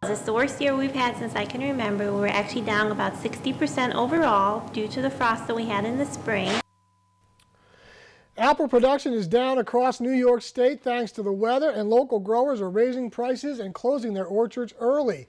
It's the worst year we've had since I can remember. We're actually down about 60% overall due to the frost that we had in the spring. Apple production is down across New York State thanks to the weather, and local growers are raising prices and closing their orchards early.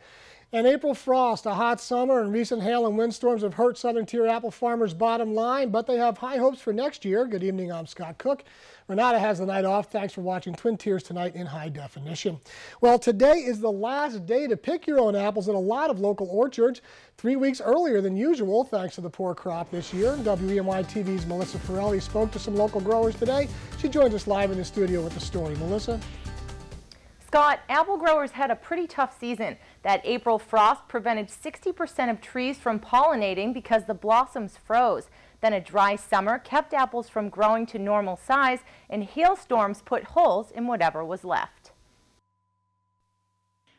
An April frost, a hot summer, and recent hail and windstorms have hurt Southern Tier apple farmers' bottom line, but they have high hopes for next year. Good evening, I'm Scott Cook. Renata has the night off. Thanks for watching Twin Tiers tonight in high definition. Well, today is the last day to pick your own apples at a lot of local orchards, 3 weeks earlier than usual thanks to the poor crop this year. WENY TV's Melissa Pirelli spoke to some local growers today. She joins us live in the studio with the story. Melissa? Scott, apple growers had a pretty tough season. That April frost prevented 60% of trees from pollinating because the blossoms froze. Then a dry summer kept apples from growing to normal size, and hailstorms put holes in whatever was left.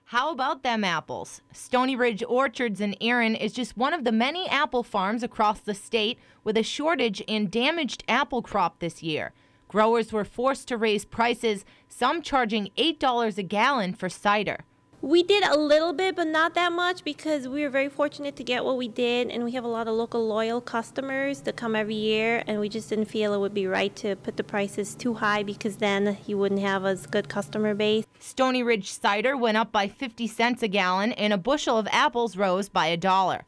How about them apples? Stony Ridge Orchards in Erin is just one of the many apple farms across the state with a shortage and damaged apple crop this year. Growers were forced to raise prices, some charging $8 a gallon for cider. We did a little bit, but not that much because we were very fortunate to get what we did, and we have a lot of local loyal customers that come every year, and we just didn't feel it would be right to put the prices too high because then you wouldn't have as good customer base. Stony Ridge cider went up by 50 cents a gallon, and a bushel of apples rose by $1.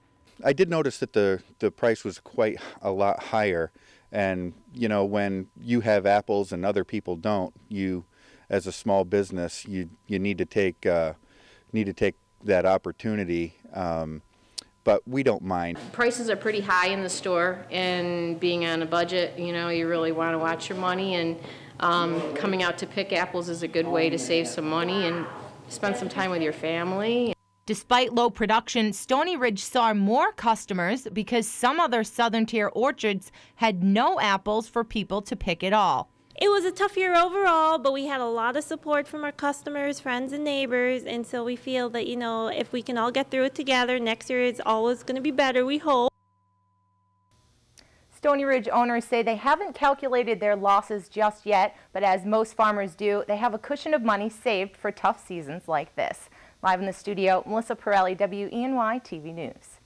I did notice that the price was quite a lot higher. And, you know, when you have apples and other people don't, you, as a small business, you need to take that opportunity. But we don't mind. Prices are pretty high in the store, and being on a budget, you know, you really want to watch your money. And coming out to pick apples is a good way to save some money and spend some time with your family. Despite low production, Stony Ridge saw more customers because some other Southern Tier orchards had no apples for people to pick at all. It was a tough year overall, but we had a lot of support from our customers, friends, and neighbors, and so we feel that, you know, if we can all get through it together, next year is always going to be better, we hope. Stony Ridge owners say they haven't calculated their losses just yet, but as most farmers do, they have a cushion of money saved for tough seasons like this. Live in the studio, Melissa Pirelli, WENY TV News.